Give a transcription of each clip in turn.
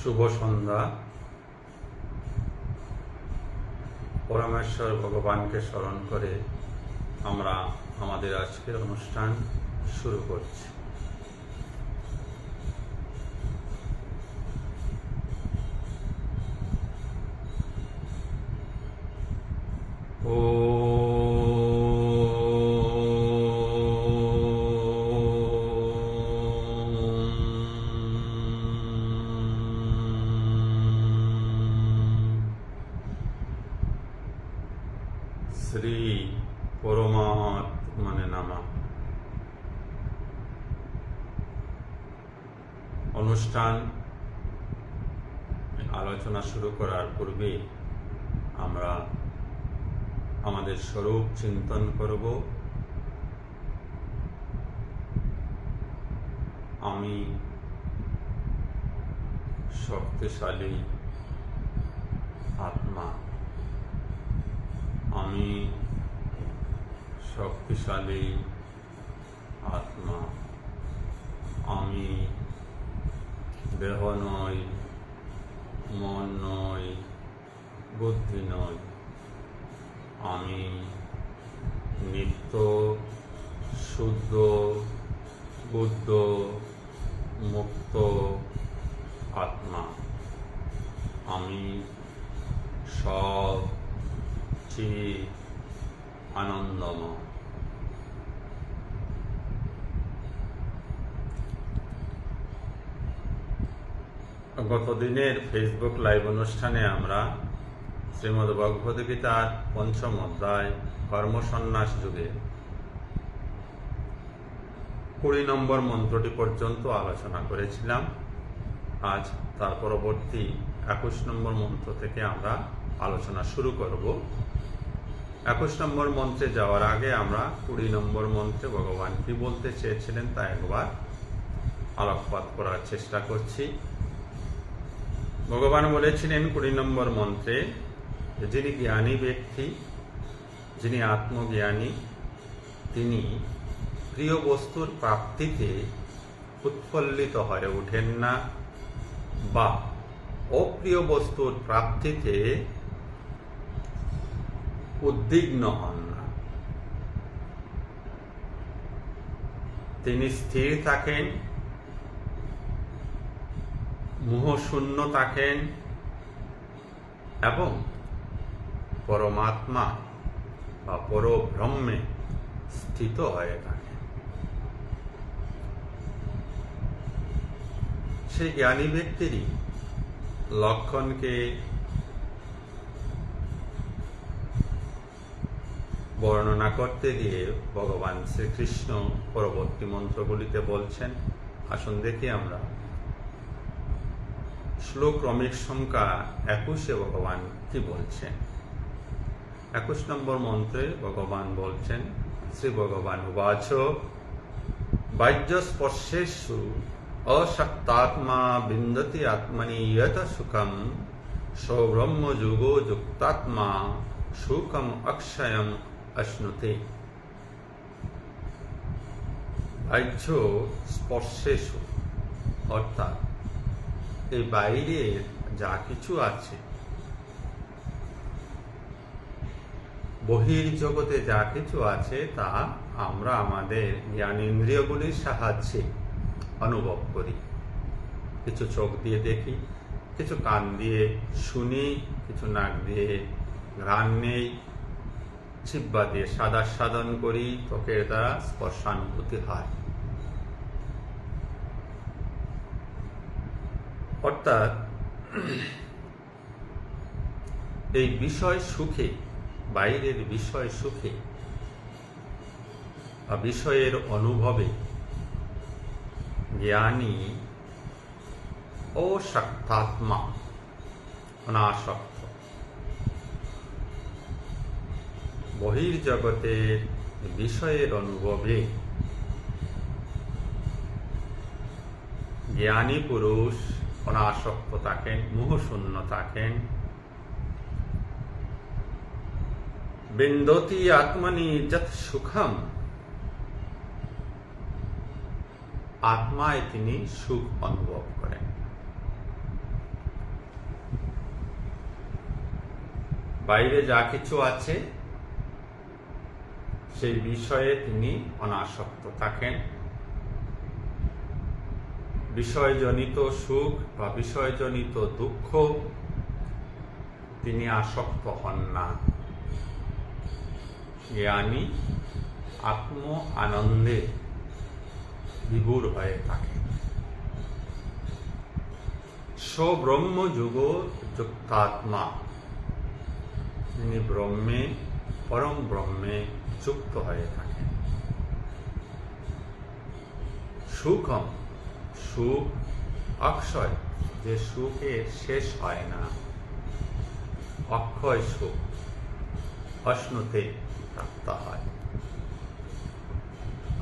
শুভ সন্ধ্যা। পরমেশ্বর ভগবানকে স্মরণ করে আমরা আমাদের আজকের অনুষ্ঠান শুরু করছি। শ্রী পরমাত্মনে নমঃ। অনুষ্ঠান আলোচনা শুরু করার পূর্বে আমরা আমাদের স্বরূপ চিন্তন করব। আমি শক্তিশালী আত্মা। আমি শক্তিশালী আত্মা। আমি দেহ নই, মন নই, বুদ্ধি নই। আমি নিত্য শুদ্ধ বুদ্ধ মুক্ত আত্মা। আমি সচিৎ আনন্দময়। গত দিনের ফেসবুক লাইভ অনুষ্ঠানে আমরা শ্রীমদ্ ভগবদ্গীতার ৫ম অধ্যায় কর্মসন্ন্যাস যুগে ২০ নম্বর মন্ত্রটি পর্যন্ত আলোচনা করেছিলাম। আজ তার পরবর্তী ২১ নম্বর মন্ত্র থেকে আমরা আলোচনা শুরু করব। ২১ নম্বর মন্ত্রে যাওয়ার আগে আমরা ২০ নম্বর মন্ত্রে ভগবান কি বলতে চেয়েছিলেন তা একবার আলোকপাত করার চেষ্টা করছি। ভগবান বলেছিলেন ২০ নম্বর মন্ত্রে, যিনি জ্ঞানী ব্যক্তি, যিনি আত্মজ্ঞানী, তিনি প্রিয় বস্তুর প্রাপ্তিতে উৎফুল্লিত হয়ে ওঠেন না বা অপ্রিয় বস্তুর প্রাপ্তিতে উদ্বিগ্ন হন না। তিনি স্থির থাকেন, মোহশূন্য থাকেন এবং পরমাত্মা বা পরব্রহ্মে স্থিত হয়ে থাকেন। সেই জ্ঞানী ব্যক্তিরই লক্ষণকে বর্ণনা করতে গিয়ে ভগবান শ্রীকৃষ্ণ পরবর্তী মন্ত্রগুলিতে বলছেন। আসুন দেখি আমরা শ্লোক ক্রমিক সংখ্যা ২১-এ ভগবান কি বলছেন। ২১ নম্বর মন্ত্রে ভগবান বলছেন, শ্রী ভগবান উবাচ বাহ্যস্পর্শেষু অশক্তাত্মা বিন্দতি আত্মনি ইয়ত সুখম সৌব্রহ্মযোগো যুক্তাত্মা সুখম অক্ষয়ম অশ্নুতে। বাহ্য স্পর্শেষু অর্থাৎ এই বাইরের যা কিছু আছে, বহির্জগতে যা কিছু আছে তা আমরা আমাদের জ্ঞানেন্দ্রিয়গুলির সাহায্যে অনুভব করি। কিছু চোখ দিয়ে দেখি, কিছু কান দিয়ে শুনি, কিছু নাক দিয়ে ঘ্রাণ নেই, জিহ্বা দিয়ে স্বাদাস্বাদন করি, ত্বকের দ্বারা স্পর্শানুভূতি হয়। অর্থাৎ এই বিষয় সুখে, বাইরের বিষয় সুখে বা বিষয়ের অনুভবে জ্ঞানী অশক্তাত্মা, অনাসক্ত। বহির্জগতের বিষয়ের অনুভবে জ্ঞানী পুরুষ অনাসক্ত থাকেন, মোহশূন্য থাকেন। বিন্দতি আত্মনি যত সুখম, আত্মায় তিনি সুখ অনুভব করেন। বাইরে যা কিছু আছে সেই বিষয়ে তিনি অনাসক্ত থাকেন। বিষয়জনিত সুখ বা বিষয়জনিত দুঃখ তিনি আসক্ত হন না। জ্ঞানী আত্ম আনন্দে বিভোর হয়ে থাকে। স্বব্রহ্ম যুগ যুক্তাত্মা, তিনি ব্রহ্মে পরম ব্রহ্মে যুক্ত হয়ে থাকেন। সুখম, সুখ অক্ষয়, যে সুখের শেষ হয় না, অক্ষয় সুখ অশ্নুতে প্রাপ্ত হয়।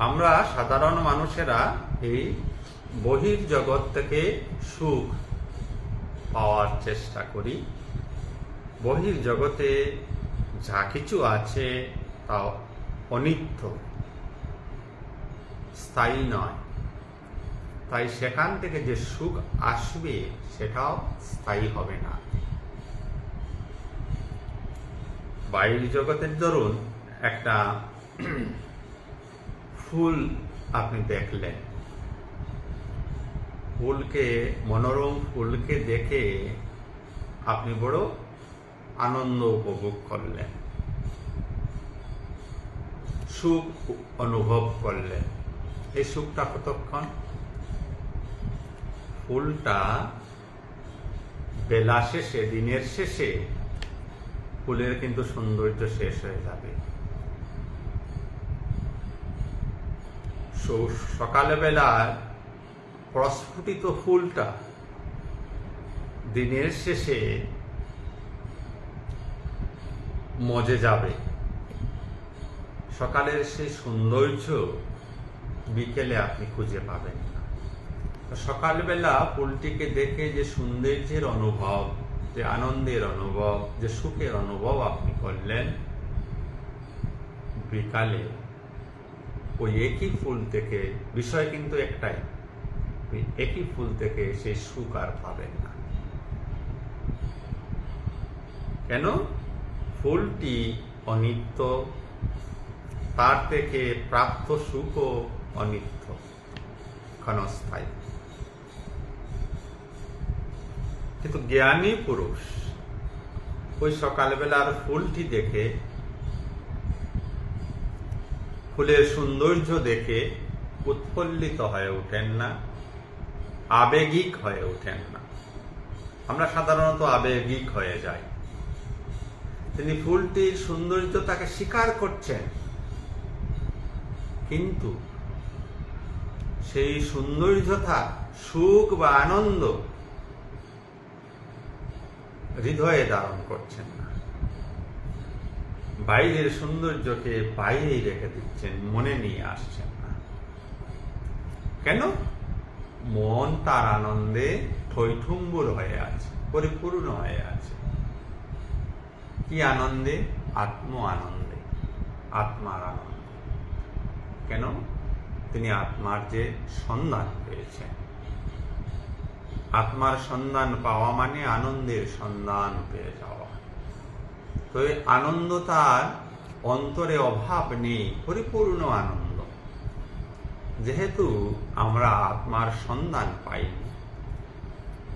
আমরা সাধারণ মানুষেরা এই বহির্জগৎ থেকে সুখ পাওয়ার চেষ্টা করি। বহির্জগতে যা কিছু আছে তা অনিত্য, স্থায়ী নয়। তাই সেখান থেকে যে সুখ আসবে সেটাও স্থায়ী হবে না। বাইরের জগতের ধরুন একটা ফুল আপনি দেখলেন, ফুলকে, মনোরম ফুলকে দেখে আপনি বড় আনন্দ উপভোগ করলেন, সুখ অনুভব করলেন। এই সুখটা কতক্ষণ? ফুলটা বেলা শেষে, দিনের শেষে ফুলের কিন্তু সৌন্দর্য শেষ হয়ে যাবে। সকালবেলার প্রস্ফুটিত ফুলটা দিনের শেষে মজে যাবে। সকালের সেই সৌন্দর্য বিকেলে আপনি খুঁজে পাবেন না। সকালবেলা ফুলটিকে দেখে যে সৌন্দর্যের অনুভব, যে আনন্দের অনুভব, যে সুখের অনুভব আপনি করলেন, বিকালে ওই একই ফুল থেকে, বিষয় কিন্তু একটাই, ওই একই ফুল থেকে সেই সুখ আর পাবেন না। কেন? ফুলটি অনিত্য, তার থেকে প্রাপ্ত সুখও অনিত্য, ক্ষণস্থায়ী। কিন্তু জ্ঞানী পুরুষ ওই সকালবেলার ফুলটি দেখে, ফুলের সৌন্দর্য দেখে উৎফুল্লিত হয়ে ওঠেন না, আবেগিক হয়ে ওঠেন না। আমরা সাধারণত আবেগিক হয়ে যাই। তিনি ফুলটির সৌন্দর্যতাকে স্বীকার করছেন, কিন্তু সেই সৌন্দর্যতা, সুখ বা আনন্দ হৃদয়ে ধারণ করছেন না। বাইরের সৌন্দর্যকে বাইরেই রেখে দিচ্ছেন, মনে নিয়ে আসছেন না। কেন? মন তার আনন্দে থৈথুম্বুর হয়ে আছে, পরিপূর্ণ হয়ে আছে। কি আনন্দে? আত্ম আনন্দে, আত্মার আনন্দে। কেন? তিনি আত্মার যে সন্ধান পেয়েছেন। আত্মার সন্ধান পাওয়া মানে আনন্দের সন্ধান পেয়ে যাওয়া। তো এই আনন্দ তার অন্তরে অভাব নেই, পরিপূর্ণ আনন্দ। যেহেতু আমরা আত্মার সন্ধান পাইনি,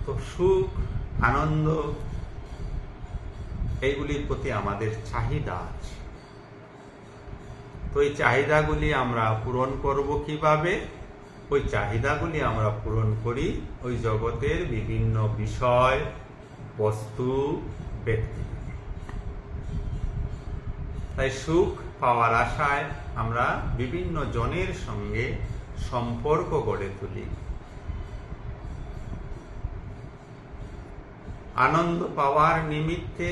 তো সুখ, আনন্দ এইগুলির প্রতি আমাদের চাহিদা আছে। তো এই চাহিদাগুলি আমরা পূরণ করব কিভাবে? ওই চাহিদাগুলি আমরা পূরণ করি ওই জগতের বিভিন্ন বিষয়, বস্তু, ব্যক্তি। তাই সুখ পাওয়ার আশায় আমরা বিভিন্ন জনের সঙ্গে সম্পর্ক গড়ে তুলি। আনন্দ পাওয়ার নিমিত্তে,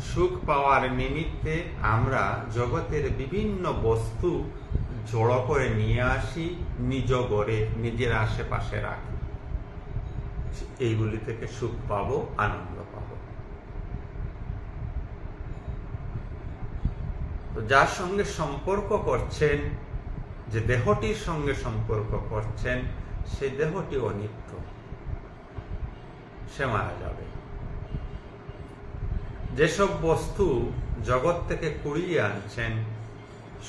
সুখ পাওয়ার নিমিত্তে আমরা জগতের বিভিন্ন বস্তু জড়ো করে নিয়ে আসি, নিজ ঘরে, নিজের আশেপাশে রাখি। এইগুলি থেকে সুখ পাবো, আনন্দ পাবো। তো যার সঙ্গে সম্পর্ক করছেন, যে দেহটির সঙ্গে সম্পর্ক করছেন, সেই দেহটি অনিত্য, সে মারা যাবে। যেসব বস্তু জগৎ থেকে কুড়িয়ে আনছেন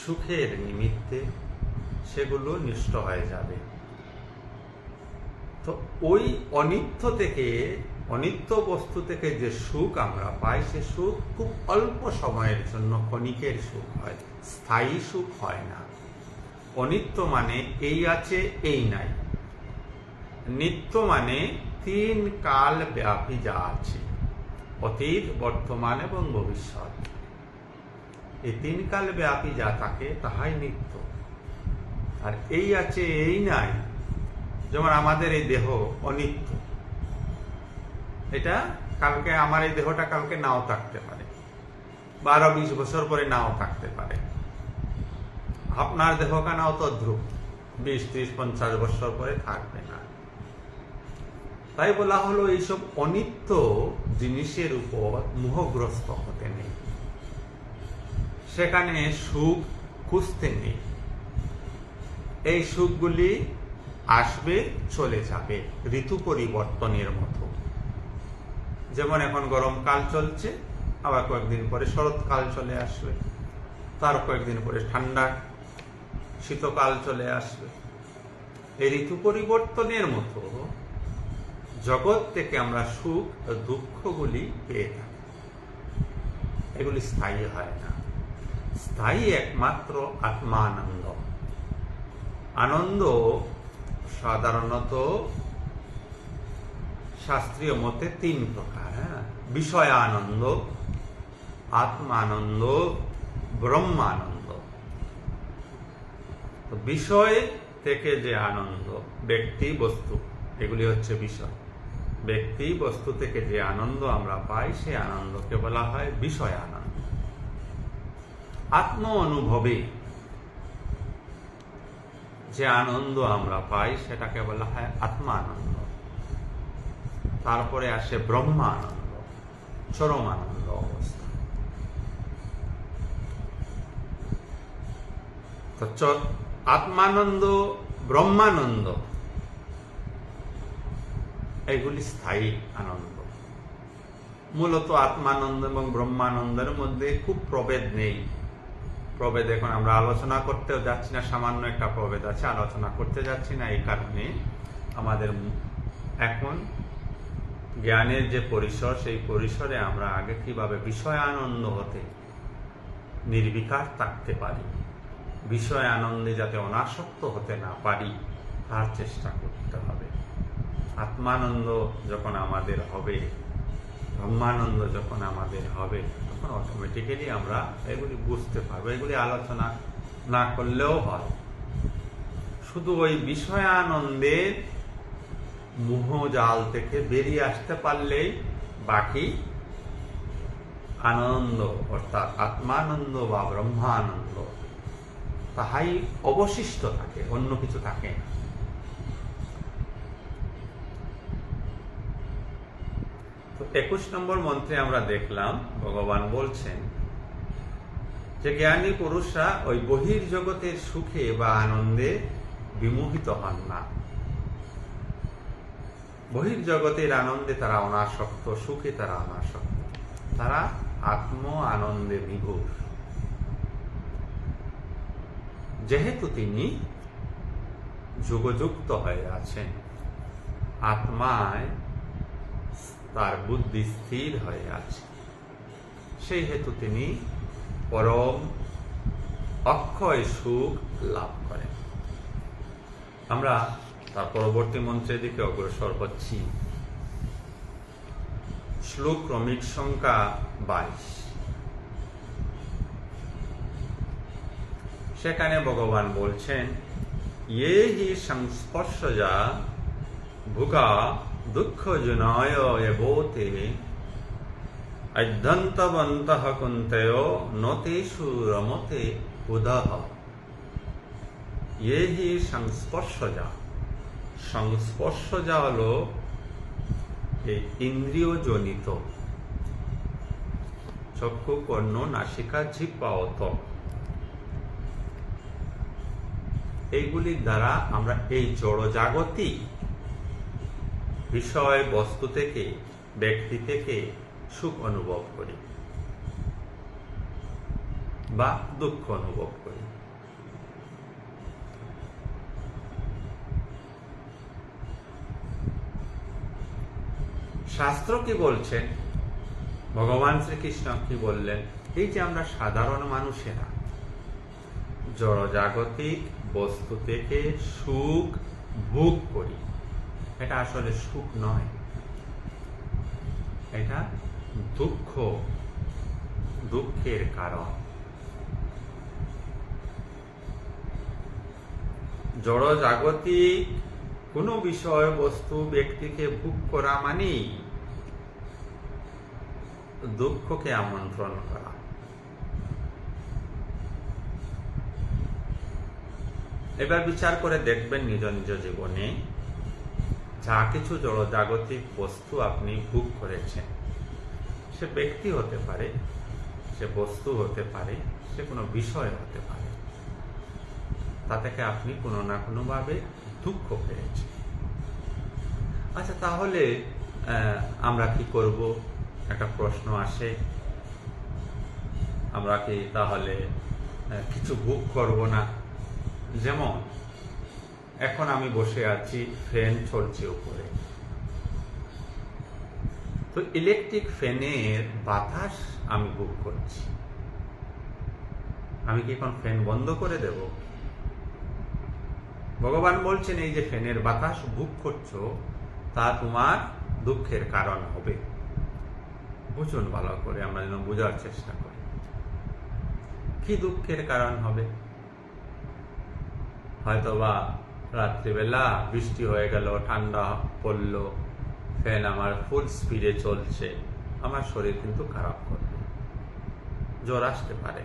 সুখের নিমিত্তে, সেগুলো নষ্ট হয়ে যাবে। তো ওই অনিত্য বস্তু থেকে যে সুখ আমরা পাই, সে সুখ খুব অল্প সময়ের জন্য ক্ষণিকের সুখ হয়, স্থায়ী সুখ হয় না। অনিত্য মানে এই আছে এই নাই, নিত্য মানে 3 কাল ব্যাপী যা আছে, অতীত, বর্তমান এবং ভবিষ্যৎ। এই 3 কাল ব্যাপী যা থাকে তাহাই নিত্য। আর এই আছে এই নাই, যেমন আমাদের এই দেহ অনিত্য, এটা কালকে, আমার এই দেহটা কালকে নাও থাকতে পারে, 12-20 বছর পরে নাও থাকতে পারে। আপনার দেহ কানাও তদ্রূপ, 20-30-50 বছর পরে থাকবে না। তাই বলা হলো এইসব অনিত্য জিনিসের উপর মোহগ্রস্ত হতে নেই, সেখানে সুখ খুঁজতে নেই। এই সুখগুলি আসবে চলে যাবে, ঋতু পরিবর্তনের মতো। যেমন এখন গরমকাল চলছে, আবার কয়েকদিন পরে শরৎকাল চলে আসবে, তার কয়েকদিন পরে ঠান্ডা শীতকাল চলে আসবে। এই ঋতু পরিবর্তনের মতো জগৎ থেকে আমরা সুখ ও দুঃখগুলি পেয়ে থাকি। এগুলি স্থায়ী হয় না, স্থায়ী একমাত্র আত্মানন্দ। আনন্দ সাধারণত শাস্ত্রীয় মতে 3 প্রকার। বিষয় আনন্দ, আত্মানন্দ, ব্রহ্মানন্দ। তো বিষয় থেকে যে আনন্দ, ব্যক্তি বস্তু, এগুলি হচ্ছে বিষয়। ব্যক্তি বস্তু থেকে যে আনন্দ আমরা পাই, সে আনন্দকে বলা হয় বিষয় আনন্দ। আত্ম অনুভবে যে আনন্দ আমরা পাই, সেটাকে বলা হয় আত্মানন্দ। তারপরে আসে ব্রহ্মানন্দ, চরমানন্দ অবস্থা। তো আত্মানন্দ, ব্রহ্মানন্দ, এগুলি স্থায়ী আনন্দ। মূলত আত্মানন্দ এবং ব্রহ্মানন্দের মধ্যে খুব প্রভেদ নেই। প্রভেদ এখন আমরা আলোচনা করতেও যাচ্ছি না, সামান্য একটা প্রভেদ আছে, আলোচনা করতে যাচ্ছি না। এই কারণে আমাদের এখন জ্ঞানের যে পরিসর, সেই পরিসরে আমরা আগে কিভাবে বিষয় আনন্দ হতে নির্বিকার থাকতে পারি, বিষয় আনন্দে যাতে অনাসক্ত হতে না পারি, তার চেষ্টা করতে হবে। আত্মানন্দ যখন আমাদের হবে, ব্রহ্মানন্দ যখন আমাদের হবে, তখন অটোমেটিক্যালি আমরা এগুলি বুঝতে পারবো। এগুলি আলোচনা না করলেও হয়। শুধু ওই বিষয় আনন্দের মোহজাল থেকে বেরিয়ে আসতে পারলেই বাকি আনন্দ, অর্থাৎ আত্মানন্দ বা ব্রহ্মানন্দ, তাহাই অবশিষ্ট থাকে, অন্য কিছু থাকে না। তো 21 নম্বর মন্ত্রে আমরা দেখলাম ভগবান বলছেন যে জ্ঞানী পুরুষরা ওই বহির্জগতের সুখে বা আনন্দে বিমোহিত হন না। বহির্জগতের আনন্দে তারা অনাসক্ত, সুখে তারা অনাসক্ত, তারা আত্ম আনন্দে বিভোর। যেহেতু তিনি যোগযুক্ত হয়ে আছেন, আত্মায় তার বুদ্ধি স্থির হয়ে আছে, সেই হেতু তিনি পরম অক্ষয় সুখ লাভ করেন। আমরা তার পরবর্তী মন্ত্রের দিকে অগ্রসর হচ্ছি। শ্লোক ক্রমিক সংখ্যা 22। সেখানে ভগবান বলছেন, ये हि সংস্পর্শজা ভুগা দুঃখ জুনায় এবতে অধ্যন্তবন্তঃ কুন্তয় নতেষু রমতে উদহ। ये हि সংস্পর্শজা। সংস্পর্শজা হলো এই ইন্দ্রিয় জনিত, চক্ষু, কর্ণ, নাসিকা, জিহ্বা ও ত্বক, এইগুলির দ্বারা আমরা এই জড়জাগতিক বিষয় বস্তু থেকে, ব্যক্তি থেকে সুখ অনুভব করি। বা দুঃখ অনুভব করি। শাস্ত্র কি বলছেন, ভগবান শ্রীকৃষ্ণ কি বললেন, এই যে আমরা সাধারণ মানুষেরা জড়জাগতিক বস্তু থেকে সুখ ভোগ করি, এটা আসলে সুখ নয়, এটা দুঃখ, দুঃখের কারণ। জড়জাগতিক কোনো বিষয় বস্তু ব্যক্তিকে ভোগ করা মানেই দুঃখকে আমন্ত্রণ করা। এবার বিচার করে দেখবেন নিজ নিজ জীবনে যা কিছু জড়জাগতিক বস্তু আপনি ভোগ করেছেন, সে ব্যক্তি হতে পারে, সে বস্তু হতে পারে, সে কোনো বিষয় হতে পারে, তা থেকে আপনি কোনো না কোনো ভাবে দুঃখ পেয়েছেন। আচ্ছা, তাহলে আমরা কি করব? একটা প্রশ্ন আসে, আমরা কি তাহলে কিছু ভোগ করব না? যেমন এখন আমি বসে আছি, ফ্যান চলছে উপরে, তো ইলেকট্রিক ফ্যানের বাতাস আমি ভোগ করছি। আমি কি এখন ফ্যান বন্ধ করে দেব? ভগবান বলছেন এই যে ফ্যানের বাতাস ভোগ করছো, তা তোমার দুঃখের কারণ হবে। বুঝুন ভালো করে, আমরা যেন বোঝার চেষ্টা করি কি দুঃখের কারণ হবে। হয়তোবা রাত্রিবেলা বৃষ্টি হয়ে গেল, ঠান্ডা পড়লো, ফ্যান আমার ফুল স্পিডে চলছে, আমার শরীর কিন্তু খারাপ করবে, জ্বর আসতে পারে।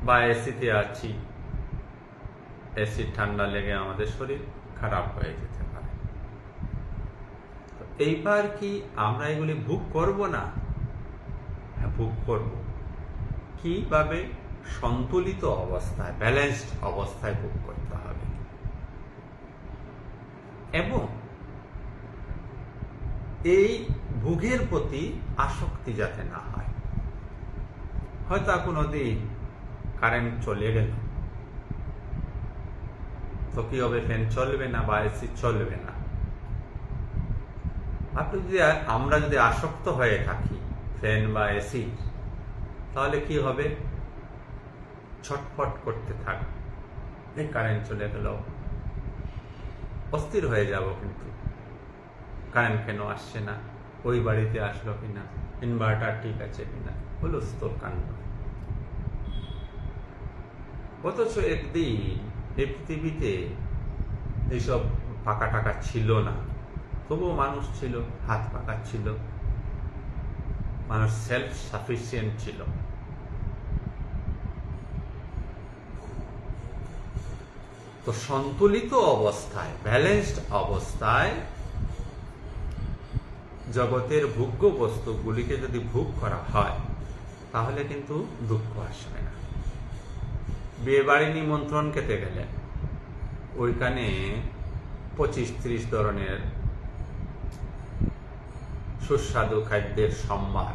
বা এসিতে আছি, এসির ঠান্ডা লেগে আমাদের শরীর খারাপ হয়ে যেতে পারে। এইবার কি আমরা এগুলি ভোগ করব না? হ্যাঁ, ভোগ করব। কিভাবে? সন্তুলিত অবস্থায়, ব্যালেন্সড অবস্থায় ভোগ করতে হবে, এবং এই ভোগের প্রতি আসক্তি যাতে না হয়। হয়তো কোনোদিন কারেন্ট চলে গেল, তো কি হবে? ফ্যান চলবে না বা এসি চলবে না। আমরা যদি আসক্ত হয়ে থাকি ফ্যান বা এসি, তাহলে কি হবে? ছটফট করতে থাকবে, এই কারেন্ট চলে গেল, অস্থির হয়ে যাব, কিন্তু কারেন্ট কেন আসছে না, ওই বাড়িতে আসলো কিনা, ইনভার্টার ঠিক আছে কিনা, হুলস্থুল কাণ্ড। অথচ একদিন এই পৃথিবীতে এইসব পাকা টাকা ছিল না, তবুও মানুষ ছিল, হাত পাকা ছিল, মানুষ সেলফ সাফিসিয়েন্ট ছিল। তো সন্তুলিত অবস্থায়, ব্যালেন্সড অবস্থায় জগতের ভোগ্য বস্তুগুলিকে যদি ভোগ করা হয়, তাহলে কিন্তু দুঃখ আসবে না। বিয়ে বাড়ি নিমন্ত্রণ খেতে গেলেন, ওইখানে 25-30 ধরনের সুস্বাদু খাদ্যের সম্ভার,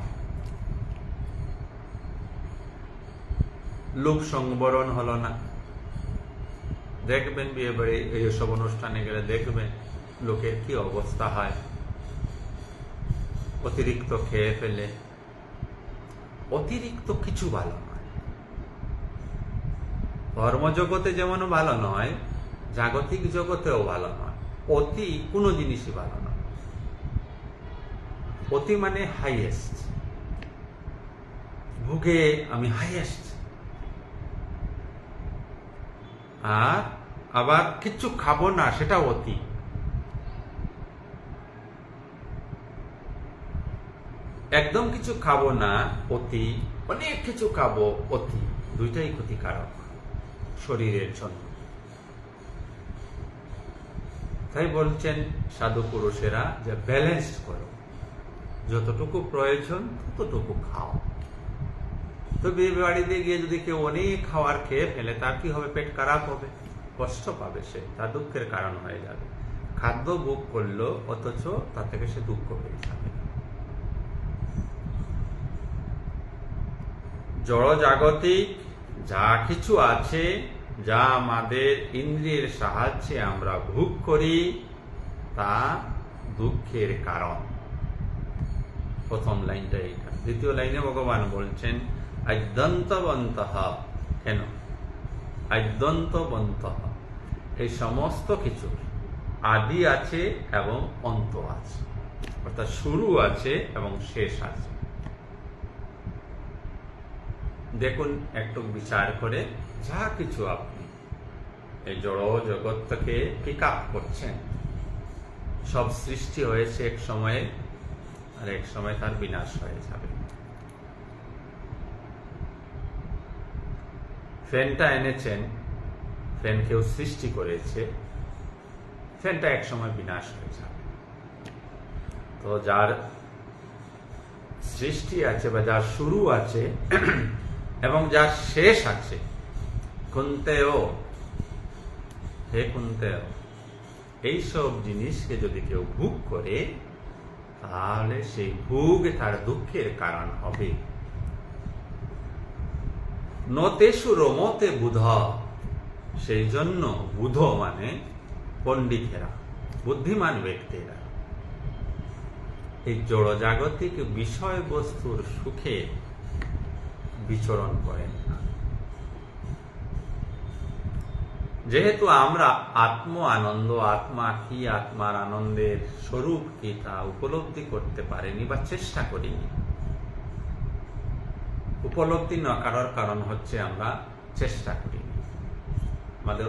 লোক সংবরণ হলো না। দেখবেন বিয়ে বাড়ি এইসব অনুষ্ঠানে গেলে দেখবেন লোকের কি অবস্থা হয়, অতিরিক্ত খেয়ে ফেলে। অতিরিক্ত কিছু ভালো নয়, ধর্মজগতে যেমন ভালো নয়, জাগতিক জগতেও ভালো নয়। অতি কোনো জিনিসই ভালো নয়। অতি মানে হাইয়েস্ট, ভোগে আমি হাইয়েস্ট, আর আবার কিছু খাবো না, সেটা অতি। একদম কিছু খাবো না অতি, অনেক কিছু খাবো অতি, দুইটাই ক্ষতিকারক শরীরের জন্য। তাই বলছেন সাধু পুরুষেরা যে ব্যালেন্স করো, যতটুকু প্রয়োজন ততটুকু খাও। তো বিয়ে বাড়িতে গিয়ে যদি কেউ অনেক খাবার খেয়ে ফেলে, তার কি হবে? পেট খারাপ হবে, কষ্ট পাবে, সে তার দুঃখের কারণ হয়ে যাবে। খাদ্য ভোগ করলো, অথচ তার থেকে সে দুঃখ পেয়ে যাবে। জড়জাগতিক যা কিছু আছে, যা আমাদের ইন্দ্রিয়ের সাহায্যে আমরা ভোগ করি, তা দুঃখের কারণ। প্রথম লাইনটা এইটা। দ্বিতীয় লাইনে ভগবান বলছেন আদ্যন্তবন্তঃ। কেন আদ্যন্তবন্তঃ? এই সমস্ত কিছু আদি আছে এবং অন্ত আছে, অর্থাৎ শুরু আছে এবং শেষ আছে। দেখুন একটু বিচার করে, যা কিছু আপনি এই জড় জগৎটাকে পিক আপ করছেন, সব সৃষ্টি হয়েছে এক সময়ে, আর এক সময় তার বিনাশ হয়ে যাবে। ফ্যানটা এনেছেন, ফ্যান কেউ সৃষ্টি করেছে, ফ্যানটা এক সময় বিনাশ হয়ে যাবে। তো যার সৃষ্টি আছে বা যার শুরু আছে এবং যার শেষ আছে, কুন্তেও, হে কুন্তেও, এইসব জিনিসকে যদি কেউ ভোগ করে, তাহলে সেই ভোগ তার দুঃখের কারণ হবে। নতেষু রমতে বুধ, সেই জন্য বুধ মানে পণ্ডিতেরা, বুদ্ধিমান ব্যক্তিরা এই জড়জাগতিক বিষয়বস্তুর সুখে বিচরণ করেন না। যেহেতু আমরা আত্ম আনন্দ, আত্মা কি, আত্মার আনন্দের স্বরূপ কি, তা উপলব্ধি করতে পারিনি বা চেষ্টা করিনি। উপলব্ধি না করার কারণ হচ্ছে আমরা চেষ্টা করিনি। আমাদের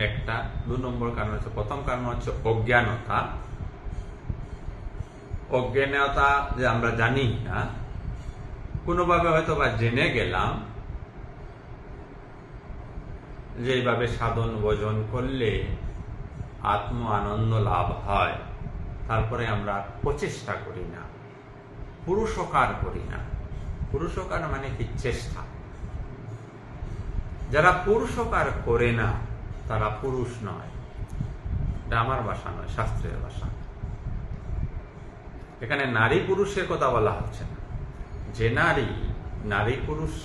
একটা 2 নম্বর কারণ হচ্ছে, প্রথম কারণ হচ্ছে অজ্ঞানতা। অজ্ঞানতা যে আমরা জানি না, কোনোভাবে হয়তো বা জেনে গেলাম যে এইভাবে সাধন ভজন করলে আত্ম আনন্দ লাভ হয়, তারপরে আমরা প্রচেষ্টা করি না, পুরুষকার করি না। পুরুষকার মানে কি? চেষ্টা। যারা পুরুষকার করে না তারা পুরুষ নয়। এটা আমার ভাষা নয়, শাস্ত্রের ভাষা। এখানে নারী পুরুষের কথা বলা হচ্ছে না। যে নারী পুরুষ,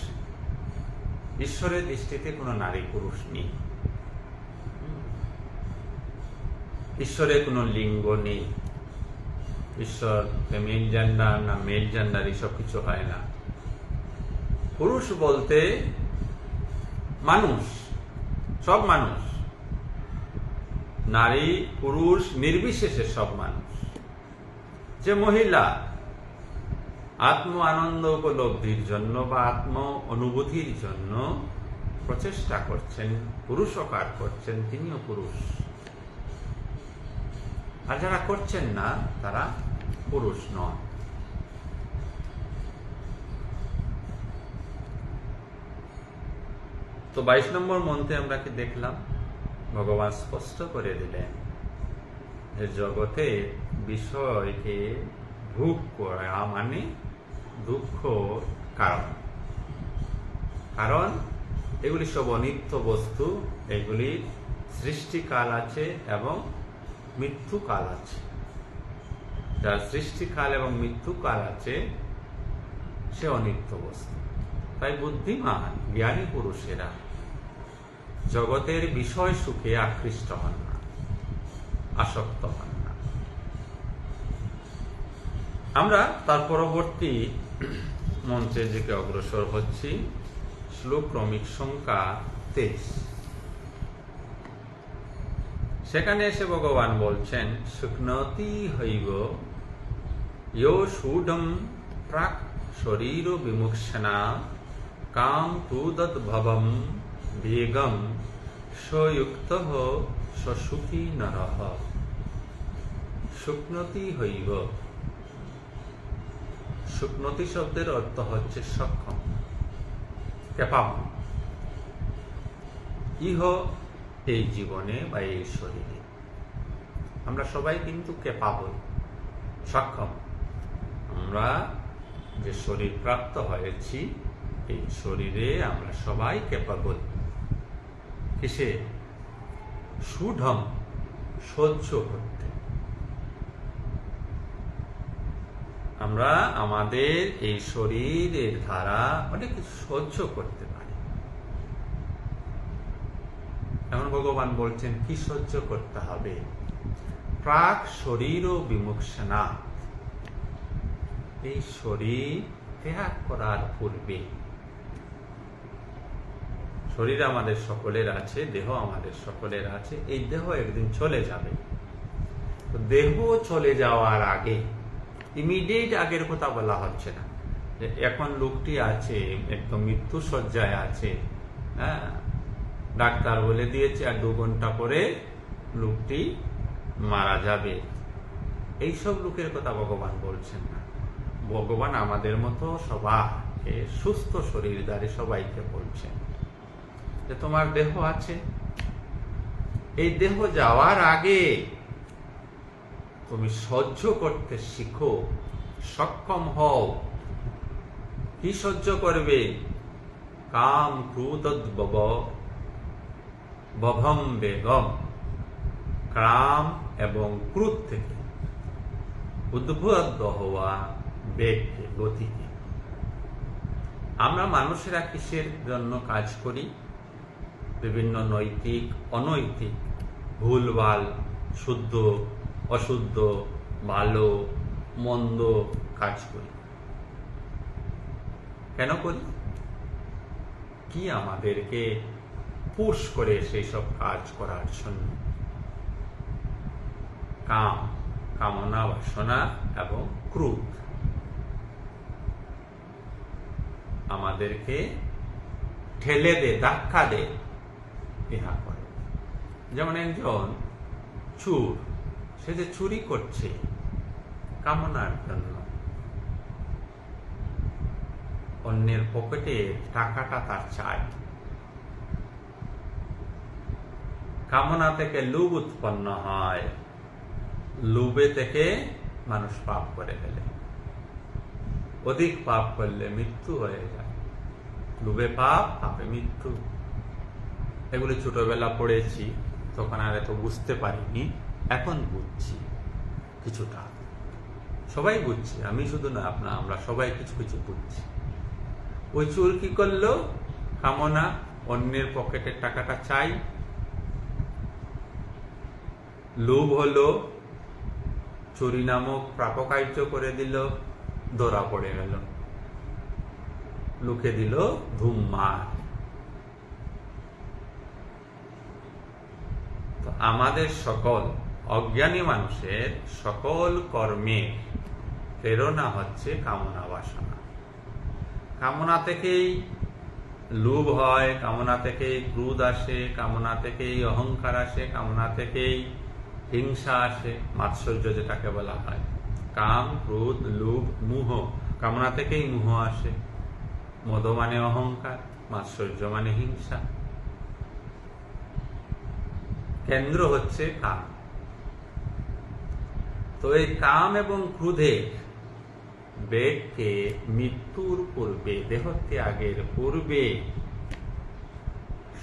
ঈশ্বরের দৃষ্টিতে কোনো নারী পুরুষ নেই। ঈশ্বরের কোনো লিঙ্গ নেই। ঈশ্বর ফেমিনিন জেন্ডার না মেল জেন্ডার, এসব কিছু হয় না। পুরুষ বলতে মানুষ, সব মানুষ, নারী পুরুষ নির্বিশেষে সব মানুষ। যে মহিলা আত্ম আনন্দ উপলব্ধির জন্য বা আত্ম অনুভূতির জন্য প্রচেষ্টা করছেন, পুরুষকার করছেন, তিনিও পুরুষ। আর যারা করছেন না তারা পুরুষ নন। তো 22 নম্বর মন্ত্রে আমরা কি দেখলাম? ভগবান স্পষ্ট করে দিলেন যে জগতের বিষয়কে ভোগ করা মানে দুঃখ কারণ। কারণ এগুলি সব অনিত্য বস্তু, এগুলির সৃষ্টিকাল আছে এবং মৃত্যুকাল আছে। যার সৃষ্টিকাল এবং মৃত্যুকাল আছে সে অনিত্য বস্তু। তাই বুদ্ধিমান জ্ঞানী পুরুষেরা জগতের বিষয় সুখে আকৃষ্ট হন না, আসক্ত হন না। আমরা তার পরবর্তী মন্ত্রের দিকে অগ্রসর হচ্ছি। শ্লোক ক্রমিক সংখ্যা 23। সেখানে এসে ভগবান বলছেন, শুকনতি হইব ইয়ো ষূঢ়ম প্রাক শরীর বিমুক্ষণা কাম ক্রুদত ভবম বেগম সযুক্ত সুখী নরঃ। শুকনতি হইব। শুকনতি শব্দের অর্থ হচ্ছে সক্ষম, ক্যাপাবল। ইহ এই জীবনে বা এই শরীরে আমরা সবাই কিন্তু ক্যাপাবল, সক্ষম। আমরা যে শরীর প্রাপ্ত হয়েছি, এই শরীরে আমরা সবাই ক্যাপাবল। কিসে? ষূঢ়ম, সহ্য করতে। আমরা আমাদের এই শরীরের দ্বারা অনেক কিছু সহ্য করতে পারি। এখন ভগবান বলছেন কি সহ্য করতে হবে? প্রাক শরীর ও বিমুক্ষণা, এই শরীর ত্যাগ করার পূর্বে, শরীর আমাদের সকলের আছে, দেহ আমাদের সকলের আছে, এই দেহ একদিন চলে যাবে। তো দেহ চলে যাওয়ার আগে, ইমিডিয়েট আগের কথা বলা হচ্ছে না যে এখন লোকটি আছে একদম মৃত্যু শয্যায় আছে, হ্যাঁ, ডাক্তার বলে দিয়েছে আর 2 ঘন্টা পরে লোকটি মারা যাবে, এইসব লোকের কথা ভগবান বলছেন না। ভগবান আমাদের মতো সবাইকে, সুস্থ শরীরধারী সবাইকে বলছেন যে তোমার দেহ আছে, এই দেহ যাওয়ার আগে তুমি সহ্য করতে শিখো, সক্ষম হও। কি সহ্য করবে? কাম ক্রোধোদ্ভব বভম বেগম, কাম এবং ক্রোধ থেকে উদ্বুদ্ধ হওয়া বেগকে, গতিকে। আমরা মানুষেরা কিসের জন্য কাজ করি? বিভিন্ন নৈতিক অনৈতিক, ভুলভাল, শুদ্ধ অশুদ্ধ, ভালো মন্দ কাজ করি। কেন করি? কি আমাদেরকে পুশ করে সেই সব কাজ করার জন্য? কাম, কামনা, বাসনা এবং ক্রোধ আমাদেরকে ঠেলে দে, ধাক্কা দে ইহা করে। যেমন একজন চোর, সে যে চুরি করছে কামনার জন্য, অন্যের পকেটে টাকাটা তার চাই, কামনা থেকে লোভ উৎপন্ন হয়, লোভে থেকে মানুষ পাপ করে ফেলে, অধিক পাপ করলে মৃত্যু হয়ে যায়। লোভে পাপ, পাপে মৃত্যু। এগুলো ছোটবেলা পড়েছি, তখন আর এত বুঝতে পারিনি, এখন বুঝছি কিছুটা। সবাই বুঝছি, আমি শুধু না, আমরা সবাই কিছু কিছু বুঝছি। ওই চোর কি করলো? কামনা, অন্যের পকেটের টাকাটা চাই, লোভ হলো, চুরি নামক পাপকার্য করে দিল, ধরা পড়ে গেল, লুকে দিল ধুমমার। তো আমাদের সকল অজ্ঞানী মানুষের সকল কর্মের প্রেরণা হচ্ছে কামনা বাসনা। কামনা থেকেই লোভ হয়, কামনা থেকেই ক্রোধ আসে, কামনা থেকেই অহংকার আসে, কামনা থেকেই হিংসা আসে, মাৎসর্য যেটাকে বলা হয়। কাম, ক্রোধ, লোভ, মোহ, কামনা থেকেই মোহ আসে। মদ মানে অহংকার, মাৎসর্য মানে হিংসা। কেন্দ্র হচ্ছে কাম। তো এই কাম এবং ক্রোধের বেগকে মৃত্যুর পূর্বে, দেহ ত্যাগের পূর্বে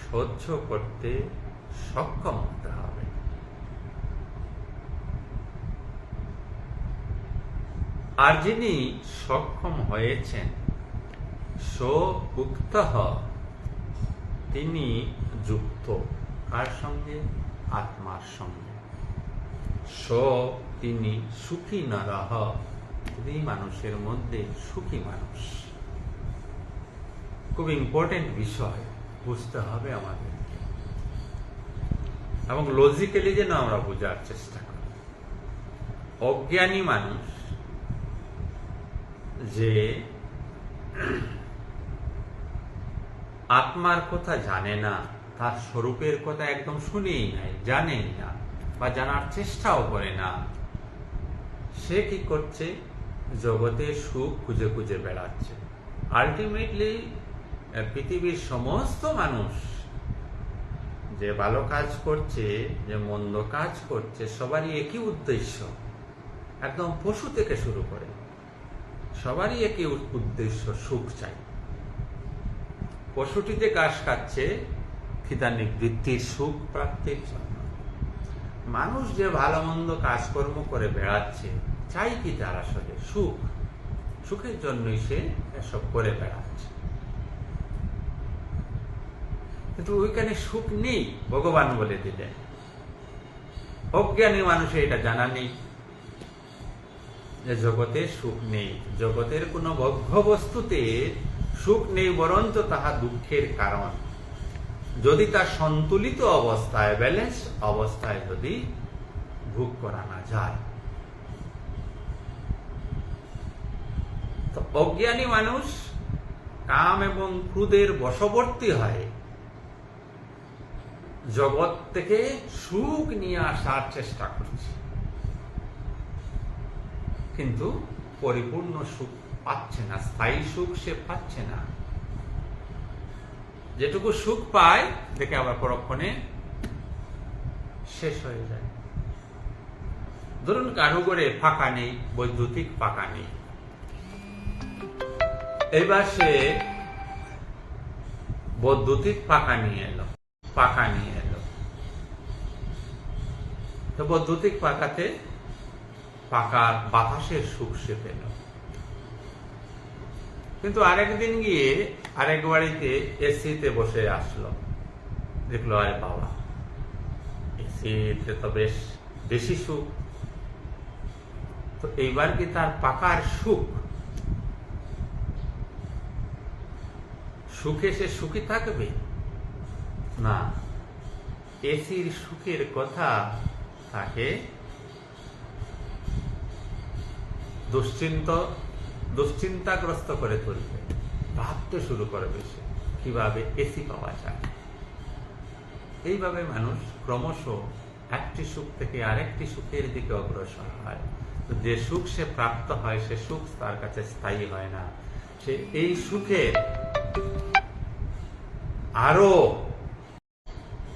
সহ্য করতে সক্ষম হতে হবে। আর যিনি সক্ষম হয়েছেন, সৌক্ত, তিনি যুক্ত কার সঙ্গে? আত্মার সঙ্গে। তিনি সুখী নরহ, তিনি মানুষের মধ্যে সুখী মানুষ। খুব ইম্পর্টেন্ট বিষয়, বুঝতে হবে আমাদেরকে, এবং লজিক্যালি যেন আমরা বোঝার চেষ্টা করি। অজ্ঞানী মানুষ যে আত্মার কথা জানে না, তার স্বরূপের কথা একদম শুনেই নাই, জানেই না, বা জানার চেষ্টাও করে না, সে কি করছে? জগতে সুখ খুঁজে খুঁজে বেড়াচ্ছে। আলটিমেটলি পৃথিবীর সমস্ত মানুষ যে ভালো কাজ করছে, যে মন্দ কাজ করছে, সবারই একই উদ্দেশ্য। একদম পশু থেকে শুরু করে সবারই একই উদ্দেশ্য, সুখ চাই। পশুটি যে ঘাস খাচ্ছে খিদা নিবৃত্তির, সুখ প্রাপ্তির জন্য। মানুষ যে ভালো মন্দ কাজকর্ম করে বেড়াচ্ছে, চাই কি তার আসলে? সুখ। সুখের জন্যই সে এসব করে বেড়াচ্ছে। কিন্তু ওইখানে সুখ নেই, ভগবান বলে দিলেন। অজ্ঞানী মানুষের এটা জানা নেই যে জগতে সুখ নেই, জগতের কোন ভোগ্য বস্তুতে সুখ নেই, বরঞ্চ তাহা দুঃখের কারণ। যদি তা সন্তুলিত অবস্থায়, ব্যালেন্স অবস্থায় যদি ভোগ করা না যায়। তো অজ্ঞানী মানুষ কাম এবং ক্রোধের বশবর্তী হয়, জগৎ থেকে সুখ নিয়ে আসার চেষ্টা করছে, কিন্তু পরিপূর্ণ সুখ পাচ্ছে না, স্থায়ী সুখ সে পাচ্ছে না। যেটুকু সুখ পায় দেখে আবার পরক্ষণে শেষ হয়ে যায়। ধরুন কারো ঘরে পাকা নেই, বৈদ্যুতিক পাকা নেই, এবার সে বৈদ্যুতিক পাকা নিয়ে এলো, তো বৈদ্যুতিক পাকাতে পাকার বাতাসের সুখ সে পেল। কিন্তু আরেকদিন গিয়ে আরেক বাড়িতে এসিতে বসে আসলো, দেখলো আরে বাবা, এসিতে তো বেশ বেশি সুখ। তো এইবার কি তার পাকার সুখে সে সুখী থাকবে না? এসির সুখের কথা তাকে দুশ্চিন্তাগ্রস্ত করে তুলবে, ভাবতে শুরু করবে সে কিভাবে এসি পাওয়া যায়। এইভাবে মানুষ ক্রমশ একটি সুখ থেকে আরেকটি সুখের দিকে অগ্রসর হয়। যে সুখ সে প্রাপ্ত হয় সে সুখ তার কাছে স্থায়ী হয় না। সে এই সুখে আরো,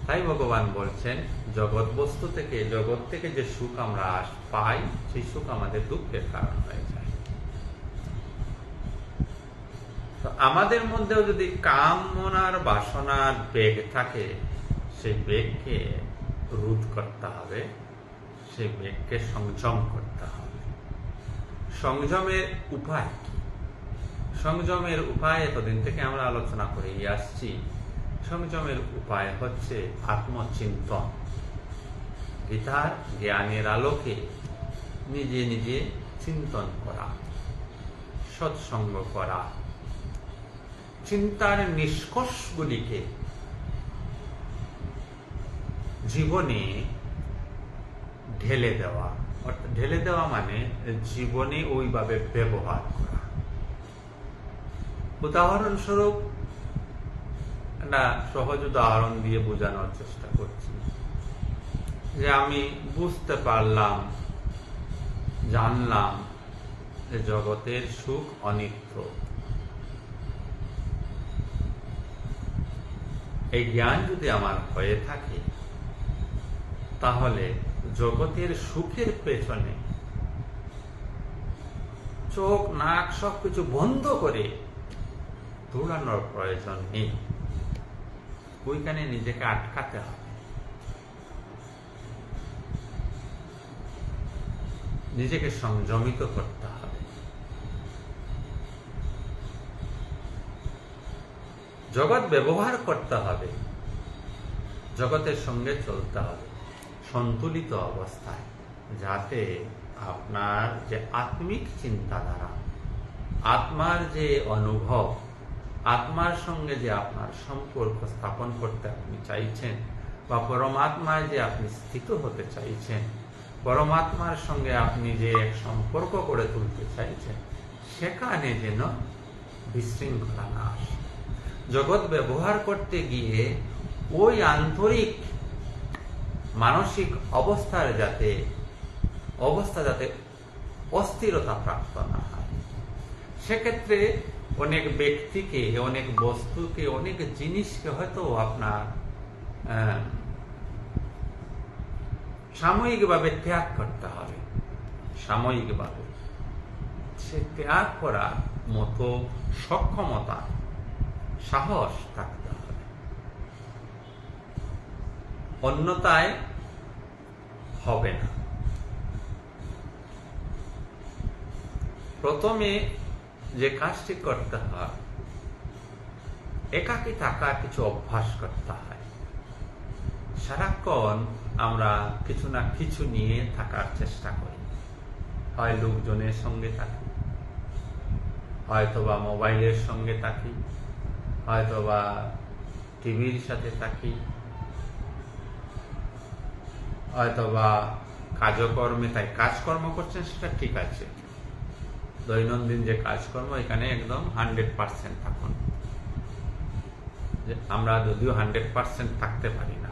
তাই ভগবান বলছেন জগৎ বস্তু থেকে, জগৎ থেকে যে সুখ আমরা পাই সেই সুখ আমাদের দুঃখের কারণ হয়ে যায়। তো আমাদের মধ্যেও যদি কামনার বাসনার বেগ থাকে, সেই বেগকে রোধ করতে হবে, সেই বেগকে সংযম করতে হবে। সংযমের উপায় কি? সংযমের উপায় এতদিন থেকে আমরা আলোচনা করে আসছি। সংযমের উপায় হচ্ছে আত্মচিন্তন, গীতার জ্ঞানের আলোকে নিজে নিজে চিন্তন করা, সৎসঙ্গ করা, চিন্তার নিষ্কর্ষগুলিকে জীবনে ঢেলে দেওয়া। অর্থাৎ ঢেলে দেওয়া মানে জীবনে ওইভাবে ব্যবহার করা। উদাহরণস্বরূপ একটা সহজ উদাহরণ দিয়ে বোঝানোর চেষ্টা করছি, যে আমি বুঝতে পারলাম, জানলাম যে জগতের সুখ অনিত্য। এই জ্ঞান যদি আমার হয়ে থাকে, তাহলে জগতের সুখের পেছনে চোখ নাক সবকিছু বন্ধ করে দৌড়ানোর প্রয়োজন নেই। ওইখানে নিজেকে আটকাতে হবে, নিজেকে সংযমিত করতে হবে। জগৎ ব্যবহার করতে হবে, জগতের সঙ্গে চলতে হবে সন্তুলিত অবস্থায়, যাতে আপনার যে আত্মিক চিন্তাধারা, আত্মার যে অনুভব, আত্মার সঙ্গে যে আপনার সম্পর্ক স্থাপন করতে আপনি চাইছেন, বা পরমাত্মায় যে আপনি স্থিত হতে চাইছেন, পরমাত্মার সঙ্গে আপনি যে এক সম্পর্ক গড়ে তুলতে চাইছেন, সেখানে যেন বিশৃঙ্খলা না আসে। জগৎ ব্যবহার করতে গিয়ে ওই আন্তরিক মানসিক অবস্থা যাতে অস্থিরতা প্রাপ্ত না হয়। সেক্ষেত্রে অনেক ব্যক্তিকে, অনেক বস্তুকে, অনেক জিনিসকে হয়তো আপনার সাময়িকভাবে ত্যাগ করতে হবে। সাময়িকভাবে সে ত্যাগ করার মতো সক্ষমতা, সাহস থাকতে হবে, অন্যথায় হবে না। প্রথমে যে কাজটি করতে হয়, একাকী থাকার কিছু অভ্যাস করতে হয়। সারাক্ষণ আমরা কিছু না কিছু নিয়ে থাকার চেষ্টা করি, হয় লোকজনের সঙ্গে থাকি, হয়তোবা মোবাইলের সঙ্গে থাকি, হয়তোবা টিভির সাথে থাকি, হয়তোবা কাজকর্মে তাই কাজকর্ম করছেন, সেটা ঠিক আছে। দৈনন্দিন যে কাজকর্ম, এখানে একদম 100% থাকুন। আমরা যদিও 100% থাকতে পারি না,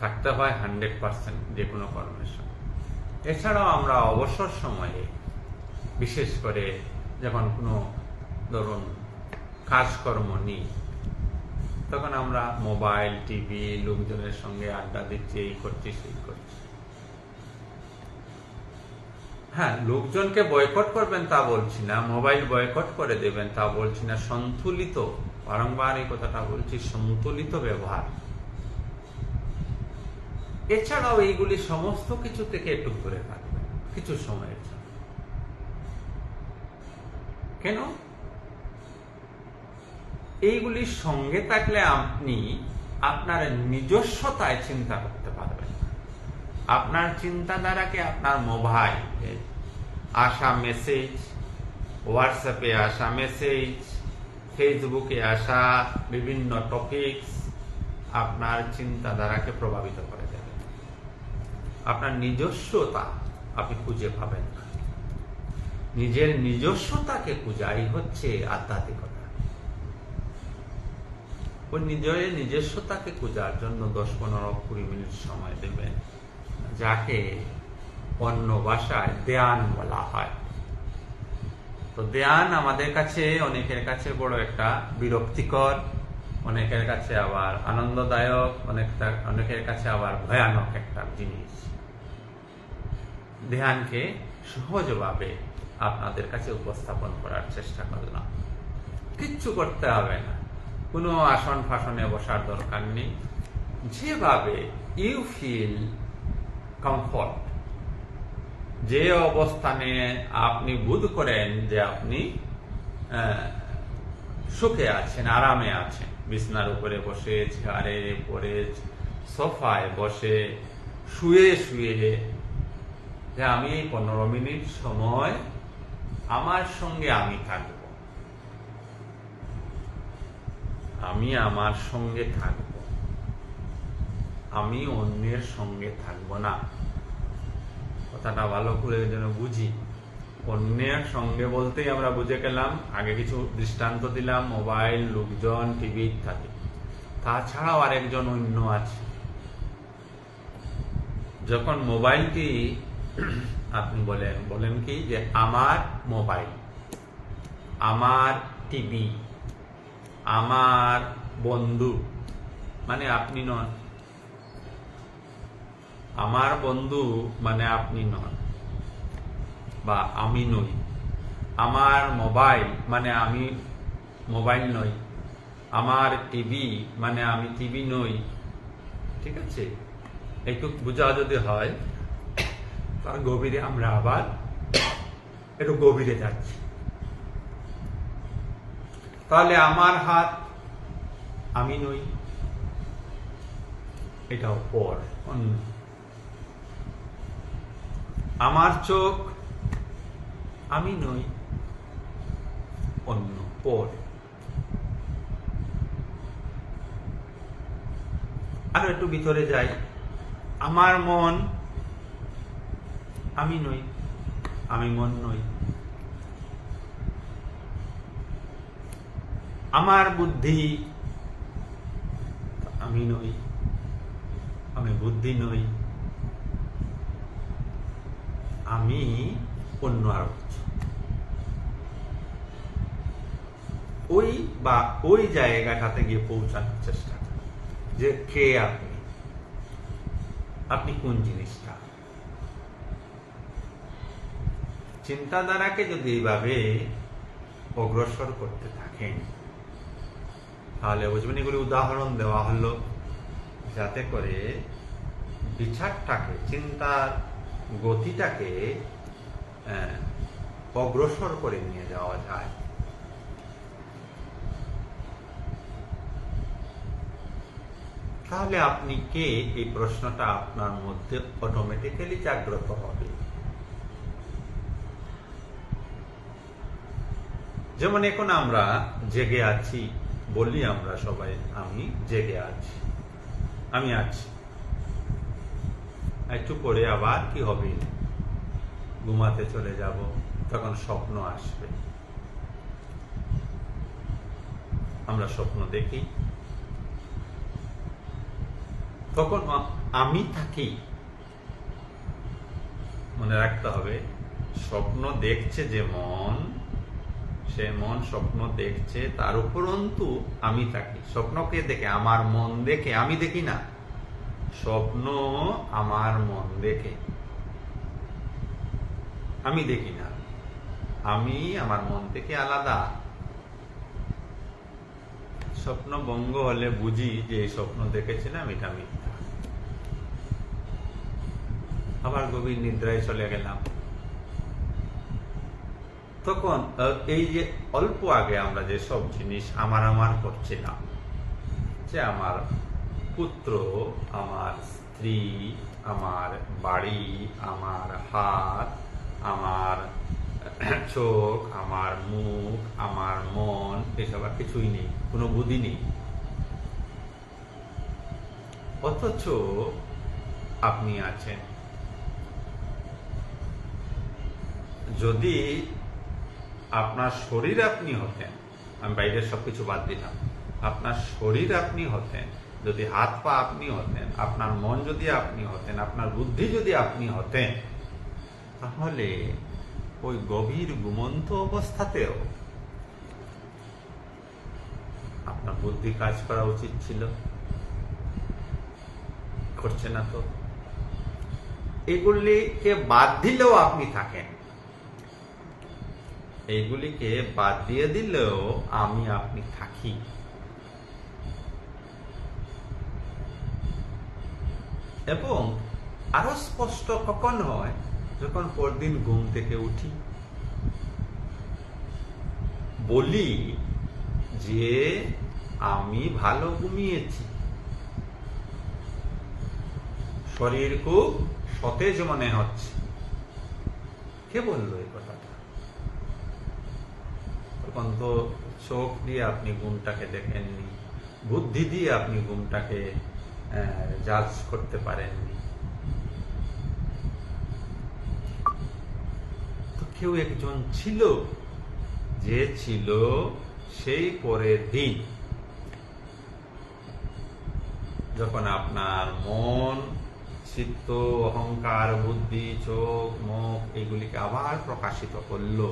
থাকতে হয় 100% যে কোনো কর্মের সঙ্গে। এছাড়াও আমরা অবসর সময়ে, বিশেষ করে যখন কোনো ধরুন কাজকর্ম নিই, তখন আমরা মোবাইল, টিভি, লোকজনের সঙ্গে আড্ডা দিচ্ছি, এই করছি সেই করছি। হ্যাঁ, লোকজনকে বয়কট করবেন তা বলছি না, মোবাইল বয়কট করে দেবেন তা বলছি না। সন্তুলিত, বারংবার এই কথাটা বলছি, সন্তুলিত ব্যবহার। এছাড়াও এইগুলি সমস্ত কিছু থেকে একটু দূরে থাকবেন কিছু সময়ের জন্য। কেন? এইগুলির সঙ্গে থাকলে আপনি আপনার নিজস্বতায় চিন্তা করতে পারবেন। আপনার চিন্তাধারাকে আপনার মোবাইলে আসা মেসেজ, হোয়াটসঅ্যাপে আসা মেসেজ, ফেসবুকে আসা বিভিন্ন টপিকস আপনার চিন্তাধারাকে প্রভাবিত করে দেবে। আপনার নিজস্বতা আপনি খুঁজে পাবেন না। নিজের নিজস্বতাকে খুঁজাই হচ্ছে আধ্যাত্মিকতা। ওই নিজের নিজস্বতাকে খোঁজার জন্য 10-15-20 মিনিট সময় দেবেন, যাকে অন্য ভাষায় ধ্যান বলা হয়। তো ধ্যান আমাদের কাছে, অনেকের কাছে বড় একটা বিরক্তিকর, অনেকের কাছে আবার আনন্দদায়ক, অনেকের কাছে আবার ভয়ানক একটা জিনিস। ধ্যানকে সহজভাবে আপনাদের কাছে উপস্থাপন করার চেষ্টা করলাম। কিচ্ছু করতে হবে না, কোনো আসন ফাসনে বসার দরকার নেই। যেভাবে ইউ ফিল কমফর্ট, যে অবস্থানে আপনি বোধ করেন যে আপনি সুখে আছেন, আরামে আছেন, বিছানার উপরে বসে, চেয়ারে পড়ে, সোফায় বসে, শুয়ে শুয়ে, যে আমি 15 মিনিট সময় আমার সঙ্গে আমি থাকব, আমি আমার সঙ্গে থাকব, আমি অন্যের সঙ্গে থাকব না। কথাটা ভালো করে যেন বুঝি। অন্যের সঙ্গে বলতেই আমরা বুঝে গেলাম, আগে কিছু দৃষ্টান্ত দিলাম, মোবাইল, লোকজন, টিভি ইত্যাদি। তাছাড়াও আরেকজন অন্য আছে। যখন মোবাইলটি আপনি বলেন কি যে আমার মোবাইল, আমার টিভি, আমার বন্ধু, মানে আপনি নন। আমার বন্ধু মানে আপনি নন, বা আমি নই। আমার মোবাইল মানে আমি মোবাইল নই। আমার টিভি মানে আমি টিভি নই। ঠিক আছে? একটু বোঝা যদি হয়, তার গভীরে আমরা আবার একটু গভীরে যাচ্ছি। তাহলে আমার হাত আমি নই, এটাও পর, অন্য। আমার চোখ আমি নই, অন্য, পর। আরো একটু ভিতরে যাই, আমার মন আমি নই, আমি মন নই। আমার বুদ্ধি আমি নই, আমি বুদ্ধি নই। আমি অন্য আরো কিছু। ওই জায়গাটাতে গিয়ে পৌঁছানোর চেষ্টা করেন যে কে আপনি, আপনি কোন জিনিসটা। চিন্তাধারাকে যদি এইভাবে অগ্রসর করতে থাকেন, তাহলে বুঝবেন এগুলি উদাহরণ দেওয়া হলো যাতে করে বিচারটাকে, চিন্তার গতিটাকে অগ্রসর করে নিয়ে যাওয়া যায়। তাহলে আপনি কে, এই প্রশ্নটা আপনার মধ্যে অটোমেটিক্যালি জাগ্রত হবে। যেমন এখন আমরা জেগে আছি, বলি আমরা সবাই আমি জেগে আছি, আমি আছি। একটু পরে আবার কি হবে, ঘুমাতে চলে যাব, তখন স্বপ্ন আসবে। আমরা স্বপ্ন দেখি, তখন আমি থাকি। মনে রাখতে হবে, স্বপ্ন দেখছে যে মন, সে মন স্বপ্ন দেখছে, তার উপরন্তু আমি থাকি। স্বপ্নকে দেখে, আমার মন দেখে, আমি দেখি না। স্বপ্ন আমার মন দেখে, আমি দেখি না। আমি আমার মন থেকে আলাদা। স্বপ্ন ভঙ্গ হলে বুঝি যে এই স্বপ্ন দেখেছিলাম, এটা মিথ্যা। আবার গভীর নিদ্রায় চলে গেলাম। তখন এই যে অল্প আগে আমরা যে সব জিনিস আমার আমার করছিলাম, যে আমার পুত্র, আমার স্ত্রী, আমার বাড়ি, আমার হাত, আমার চোখ, আমার মুখ, আমার মন, এসব আর কিছুই নেই, কোনো বুদ্ধি নেই। অথচ আপনি আছেন। যদি আপনার শরীর আপনি হতেন, আমি বাইরের সবকিছু বাদ দিলাম, আপনার শরীর আপনি হতেন, যদি হাত পা আপনি হতেন, আপনার মন যদি আপনি হতেন, আপনার বুদ্ধি যদি আপনি হতেন, তাহলে ওই গভীর ঘুমন্ত অবস্থাতেও আপনার বুদ্ধি কাজ করা উচিত ছিল, করছে না তো। এগুলিকে বাদ দিলেও আপনি থাকেন, এইগুলিকে বাদ দিয়ে দিলেও আমি আপনি থাকি। এবং আরো স্পষ্ট কখন হয়, যখন পরদিন ঘুম থেকে উঠি, বলি যে আমি ভালো ঘুমিয়েছি, শরীর খুব সতেজ মনে হচ্ছে। কে বললো এই কথাটা? তখন তো চোখ দিয়ে আপনি ঘুমটাকে দেখেননি, বুদ্ধি দিয়ে আপনি ঘুমটাকে জাজ করতে পারেননি। তো কেউ একজন ছিল, যে ছিল সেই পরের দিন, যখন আপনার মন, চিত্ত, অহংকার, বুদ্ধি, চোখ, মুখ এগুলিকে আবার প্রকাশিত করলো,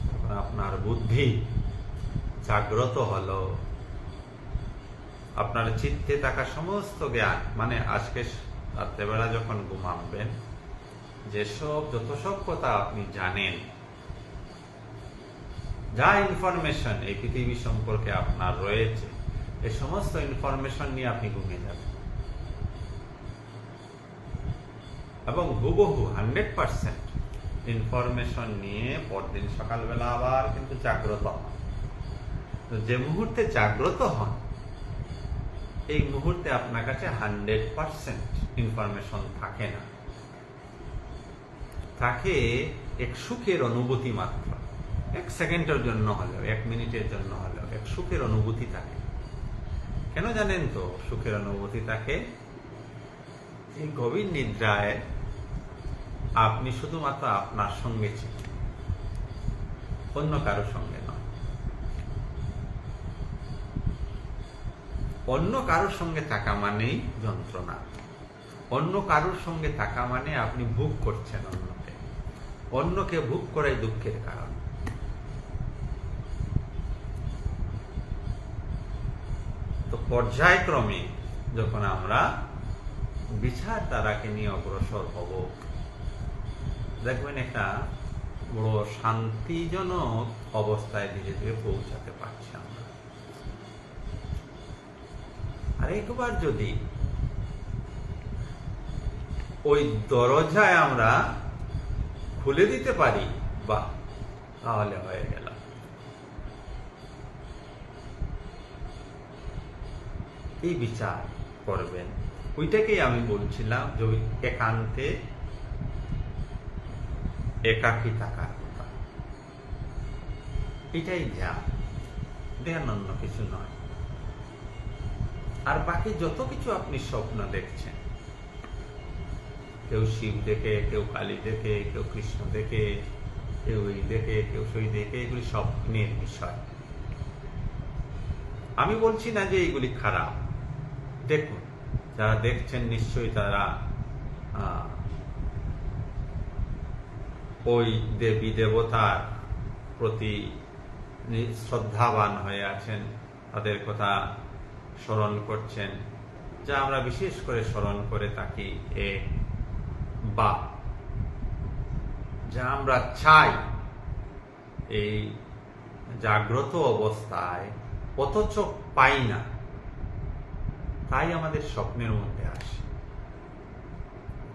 তখন আপনার বুদ্ধি জাগ্রত হলো। আপনার চিত্তে থাকা সমস্ত জ্ঞান, মানে আজকে রাত্রেবেলা যখন ঘুমাবেন, যেসব যত সব কথা আপনি জানেন, যা ইনফরমেশন এই পৃথিবী সম্পর্কে আপনার রয়েছে, এই সমস্ত ইনফরমেশন নিয়ে আপনি ঘুমিয়ে যাবেন। এবং হুবহু 100% ইনফরমেশন নিয়ে পরদিন সকালবেলা আবার কিন্তু জাগ্রত হন। যে মুহূর্তে জাগ্রত হন, এই মুহূর্তে আপনার কাছে 100% ইনফরমেশন থাকে না, থাকে এক সুখের অনুভূতি মাত্র। 1 সেকেন্ডের জন্য হলেও, 1 মিনিটের জন্য হলেও এক সুখের অনুভূতি থাকে। কেন জানেন তো সুখের অনুভূতি থাকে? এই গভীর নিদ্রায় আপনি শুধুমাত্র আপনার সঙ্গে ছিলেন, অন্য কারোর সঙ্গে নয়। অন্য কারোর সঙ্গে থাকা মানেই যন্ত্রণা, অন্য কারোর সঙ্গে থাকা মানে আপনি ভোগ করছেন অন্যকে, অন্যকে ভোগ করাই দুঃখের কারণ। তো পর্যায়ক্রমে যখন আমরা বিচার ধারাকে নিয়ে অগ্রসর হব, দেখবেন একটা বড় শান্তিজনক অবস্থায় ধীরে ধীরে পৌঁছাতে পারছি আমরা। আর একবার যদি ওই দরজায় আমরা খুলে দিতে পারি, বাহ, তাহলে হয়ে গেল। এই বিচার করবেন, ওইটাকেই আমি বলছিলাম যে ওই একান্তে একাকী থাকার কথা। এটাই ধ্যান, ধ্যান অন্য কিছু নয়। আর বাকি যত কিছু আপনি স্বপ্ন দেখছেন, কেউ শিব দেখে, কেউ কালী দেখে, কেউ কৃষ্ণ দেখে, কেউ এই দেখে, কেউ সেই দেখে, এগুলি স্বপ্নের বিষয়। আমি বলছি না যে এইগুলি খারাপ, দেখুন, যারা দেখছেন নিশ্চয়ই তারা ওই দেবী দেবতার প্রতি শ্রদ্ধাবান হয়ে আছেন, তাদের কথা স্মরণ করছেন, যা আমরা বিশেষ করে স্মরণ করে থাকি। বা যা আমরা চাই এই জাগ্রত অবস্থায়, অথচ পাই না, তাই আমাদের স্বপ্নের মধ্যে আসে।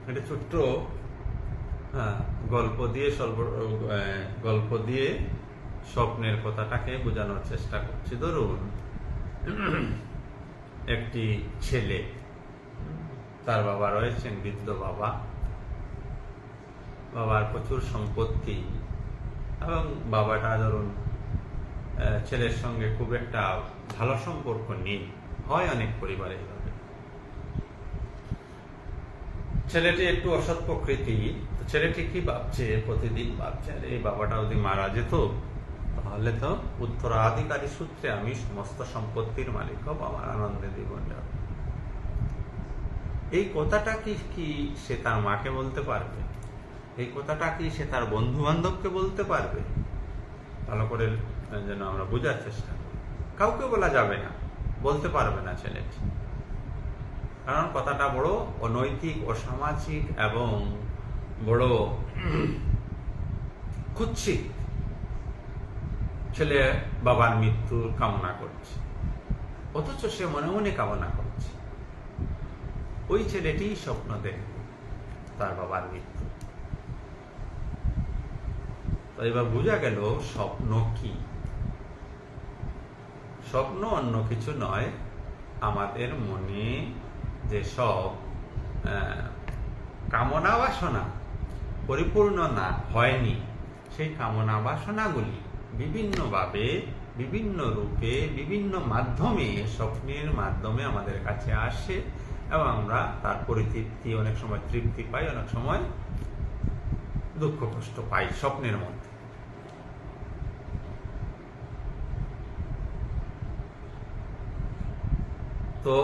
এটা ছোট্ট গল্প দিয়ে স্বপ্নের কথাটাকে বোঝানোর চেষ্টা করছি। ধরুন, একটি ছেলে, তার বাবা রয়েছেন বৃদ্ধ বাবা, বাবার প্রচুর সম্পত্তি, এবং বাবাটা ধরুন ছেলের সঙ্গে খুব একটা ভালো সম্পর্ক নেই, হয় অনেক পরিবারে এইভাবে। ছেলেটি একটু অসৎ প্রকৃতি, ছেলেটি কি ভাবছে, প্রতিদিন ভাবছে, এই বাবাটা যদি মারা যেত তাহলে তো উত্তরাধিকারী সূত্রে আমি সমস্ত সম্পত্তির মালিক হব, আমার আনন্দে জীবন যাবে। এই কথাটা কি সে তার মাকে বলতে পারবে? এই কথাটা কি সে তার বন্ধু বান্ধবকে বলতে পারবে? ভালো করে যেন আমরা বোঝার চেষ্টা করি। কাউকে বলা যাবে না, বলতে পারবে না ছেলেটি, কারণ কথাটা বড় অনৈতিক, অসামাজিক এবং বড় কুৎসিত। ছেলে বাবার মৃত্যুর কামনা করছে, অথচ সে মনে মনে কামনা করছে। ওই ছেলেটি স্বপ্ন দেখবে তার বাবার মৃত্যু। তো এবার বোঝা গেল স্বপ্ন কি। স্বপ্ন অন্য কিছু নয়, আমাদের মনে যে সব কামনা বাসনা পরিপূর্ণ না হয়নি, সেই কামনা বাসনাগুলি বিভিন্নভাবে, বিভিন্ন রূপে, বিভিন্ন মাধ্যমে, স্বপ্নের মাধ্যমে আমাদের কাছে আসে, এবং আমরা তার পরিতৃপ্তি, অনেক সময় তৃপ্তি পাই, অনেক সময় দুঃখ কষ্ট পাই স্বপ্নের মধ্যে। তো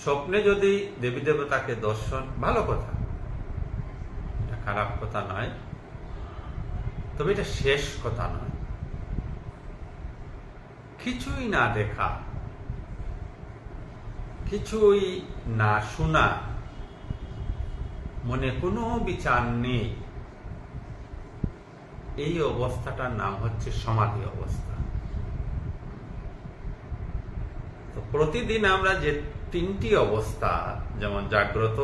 স্বপ্নে যদি দেবী দেবতাকে দর্শন, ভালো কথা, এটা খারাপ কথা নয়, তবে এটা শেষ কথা নয়। কিছুই না দেখা, কিছুই না শোনা, মনে কোনো বিচার নেই, এই অবস্থাটার নাম হচ্ছে সমাধি অবস্থা। তো প্রতিদিন আমরা যে তিনটি অবস্থা, যেমন জাগ্রত,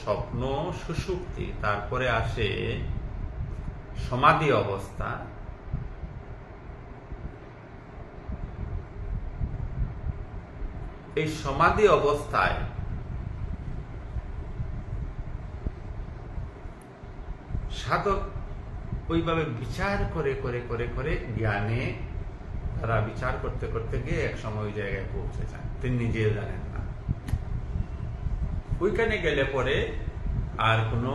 স্বপ্ন, সুষুপ্তি, তারপরে আসে সমাধি অবস্থা। এই সমাধি অবস্থায় সাধক ওইভাবে বিচার করে করে করে করে জ্ঞানে তারা বিচার করতে করতে গিয়ে এক সময় ওই জায়গায় পৌঁছে যান, তিনি নিজেও জানেন না। ওইখানে গেলে পরে আর কোনো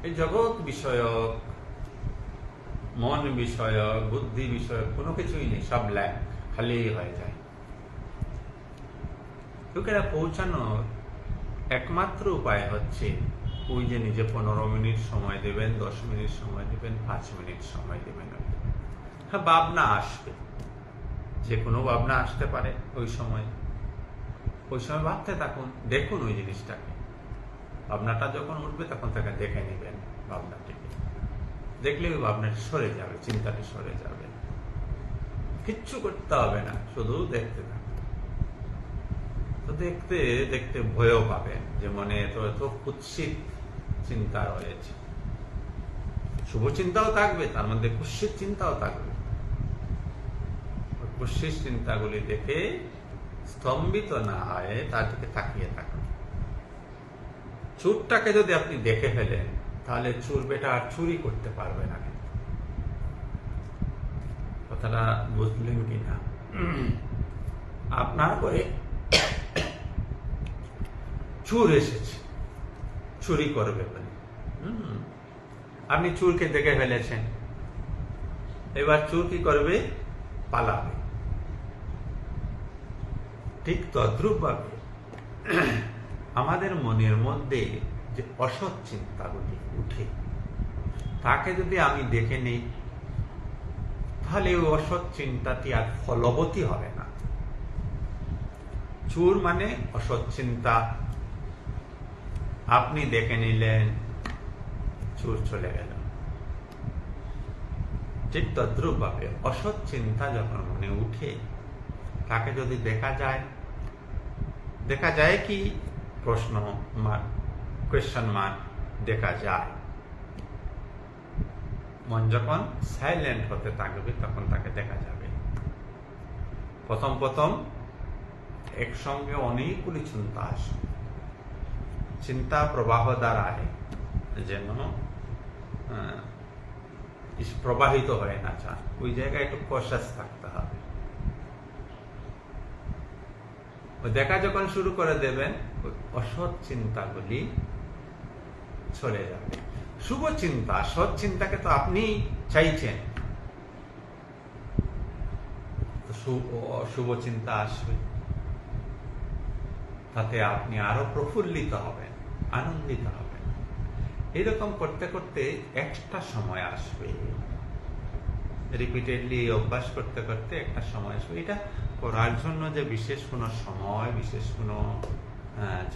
এই জগৎ বিষয়ক, মন বিষয়ক, বুদ্ধি বিষয়ক কোনো কিছুই নেই, সব ল্যাক, খালি হয়ে যায়। ওইখানে পৌঁছানোর একমাত্র উপায় হচ্ছে ওই যে নিজে 15 মিনিট সময় দেবেন, 10 মিনিট সময় দেবেন, 5 মিনিট সময় দেবেন। হ্যাঁ, ভাবনা আসবে, যে কোনো ভাবনা আসতে পারে ওই সময় ভাবতে থাকুন, দেখুন ওই জিনিসটাকে। ভাবনাটা যখন উঠবে তখন তাকে দেখে নেবেন, ভাবনাটিকে দেখলে ওই ভাবনাটি সরে যাবে, চিন্তাটি সরে যাবে, কিচ্ছু করতে হবে না, শুধু দেখতে থাকুন। তো দেখতে দেখতে ভয়ও পাবেন যে মনে এত কুৎসিত চিন্তা রয়েছে। শুভ চিন্তাও থাকবে, তার মধ্যে কুৎসিত চিন্তাও থাকবে। কুৎসিত চিন্তাগুলি দেখে স্তম্ভিত না হয়ে তার দিকে তাকিয়ে থাকুন। চোরটাকে যদি আপনি দেখে ফেলেন, তাহলে চোর বেটা আর চুরি করতে পারবে না। কথাটা বুঝলেন কিনা? আপনার করে চোর এসেছে, চুরি করবে বলে আপনি চোরকে দেখে ফেলেছেন, এবার চোর কি করবে? পালাবে। ঠিক তদ্রূপ ভাবে আমাদের মনের মধ্যে যে অসৎ চিন্তাগুলি উঠে, তাকে যদি আমি দেখে নিই, তাহলে ওই অসৎ চিন্তাটি আর ফলবতী হবে না। চোর মানে অসৎ চিন্তা, আপনি দেখে নিলেন, চোর চলে গেল। ঠিক তদ্রূপ ভাবে অসৎ চিন্তা যখন মনে উঠে, তাকে যদি দেখা যায় কি? প্রশ্ন মার্ক, কোয়েশ্চন মার্ক দেখা যায়। মন যখন সাইলেন্ট হতে থাকবে, তখন তাকে দেখা যাবে। প্রথম একসঙ্গে অনেকগুলি চিন্তা আসবে। চিন্তা প্রবাহ দ্বারায় যেন প্রবাহিত হয়ে না চান, ওই জায়গায় একটু কশাস থাকতে হবে। দেখা যখন শুরু করে দেবেন, অসৎ চিন্তাগুলি চলে যাবে। শুভ চিন্তা, সৎ চিন্তাকে তো আপনি চাইছেন, শুভ চিন্তা আসবে, তাতে আপনি আরো প্রফুল্লিত হবেন, আনন্দিত হবেন। এরকম করতে করতে একটা সময় আসবে, রিপিটেডলি অভ্যাস করতে করতে একটা সময় আসবে। এটা করার জন্য যে বিশেষ কোনো সময়, বিশেষ কোনো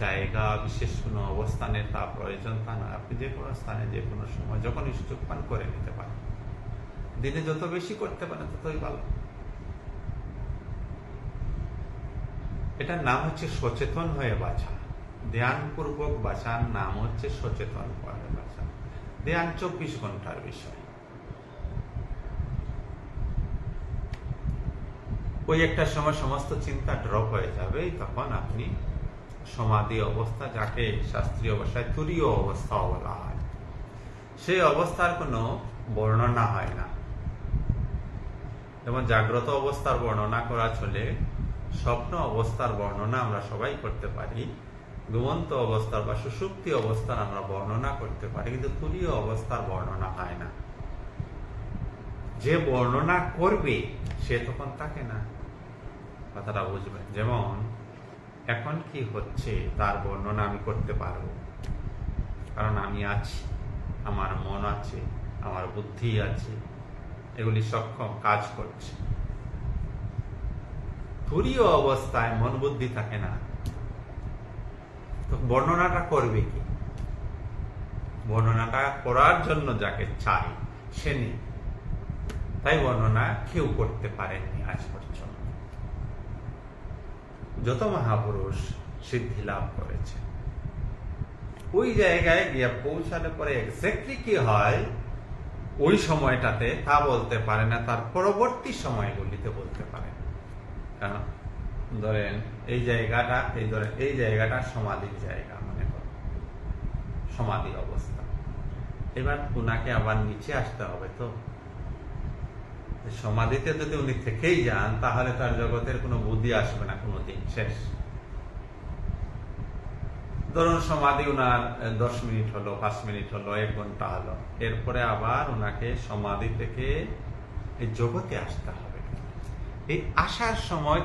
জায়গা, বিশেষ কোনো অবস্থানের তা প্রয়োজন তা না। আপনি যে কোনো স্থানে, যে কোনো সময়, যখন সুযোগ পান করে নিতে পারেন। দিনে যত বেশি করতে পারেন ততই ভালো। এটার নাম হচ্ছে সচেতন হয়ে বাঁচা। ধ্যানপূর্বক বাঁচার নাম হচ্ছে সচেতন হয়ে বাঁচা। ধ্যান 24 ঘন্টার বিষয়। ওই একটা সময় সমস্ত চিন্তা ড্রপ হয়ে যাবে, তখন আপনি সমাধি অবস্থা, যাকে শাস্ত্রীয় ভাষায় তুরীয় অবস্থা বলা হয়, সেই অবস্থার কোনো বর্ণনা হয় না। যেমন জাগ্রত অবস্থার বর্ণনা করা চলে, স্বপ্ন অবস্থার বর্ণনা আমরা সবাই করতে পারি, ঘুমন্ত অবস্থার বা সুষুপ্তি অবস্থার আমরা বর্ণনা করতে পারি, কিন্তু তুরীয় অবস্থার বর্ণনা হয় না। যে বর্ণনা করবে সে তখন থাকে না। কথাটা বুঝবেন? যেমন এখন কি হচ্ছে তার বর্ণনা আমি করতে পারবো, কারণ আমি আছি, আমার মন আছে, আমার বুদ্ধি আছে, এগুলি সক্ষম কাজ করছে। তুরীয় অবস্থায় মন বুদ্ধি থাকে না, তো বর্ণনাটা করবে কি? বর্ণনাটা করার জন্য যাকে চাই সে নেই, তাই বর্ণনা কেউ করতে পারেননি আজ পর্যন্ত। যত মহাপুরুষ সিদ্ধি লাভ করেছে, ওই জায়গায় গিয়ে পৌঁছালে পরে এক্স্যাক্টলি কি হয় ওই সময়টাতে তা বলতে পারে না, তার পরবর্তী সময়গুলিতে বলতে পারে। কারণ ধরেন এই জায়গাটা সমাধির জায়গা, মনে করেন সমাধি অবস্থা। এবার উনাকে আবার নিচে আসতে হবে, তো সমাধিতে যদি উনি থেকেই যান, তাহলে তার জগতের কোনো বুদ্ধি আসবে না, কোনোদিন শেষ। ধরুন সমাধি উনার 10 মিনিট হলো, 5 মিনিট হলো, 1 ঘন্টা হলো, এরপরে আবার উনাকে সমাধি থেকে এই জগতে আসতে হবে। এই আসার সময়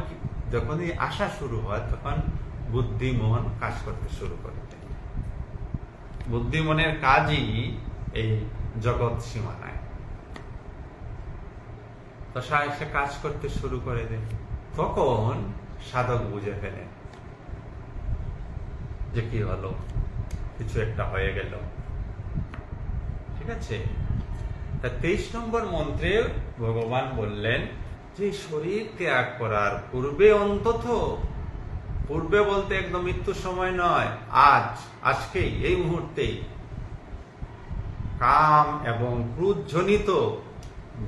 যখনই আসা শুরু হয়, তখন বুদ্ধি মন কাজ করতে শুরু করে। বুদ্ধি মনের কাজই এই জগৎ সীমানায়, তো সে কাজ করতে শুরু করে দেয়। তখন সাধক বুঝে ফেলেন যে কি হলো, কিছু একটা হয়ে গেল। ঠিক আছে? 23 নম্বর মন্ত্রে ভগবান বললেন যে শরীর ত্যাগ করার পূর্বে অন্তত পূর্বে বলতে একদম মৃত্যুর সময় নয়, আজকেই, এই মুহূর্তেই কাম এবং ক্রোধজনিত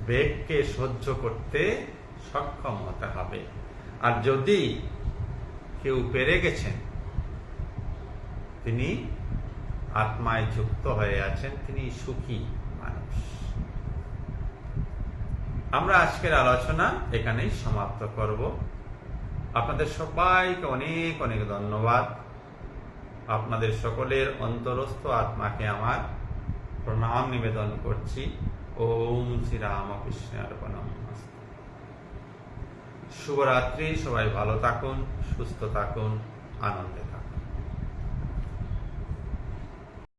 বেগকে সহ্য করতে সক্ষম হতে হবে। আর যদি কেউ পেরে গেছেন, তিনি আত্মায় যুক্ত হয়ে আছেন, তিনি সুখী মানুষ। আমরা আজকের আলোচনা এখানেই সমাপ্ত করব। আপনাদের সবাইকে অনেক অনেক ধন্যবাদ। আপনাদের সকলের অন্তরস্থ আত্মাকে আমার প্রণাম নিবেদন করছি। ওম শ্রী রামকৃষ্ণার্পণমস্তু। শুভরাত্রি। সবাই ভালো থাকুন, সুস্থ থাকুন, আনন্দে থাকুন।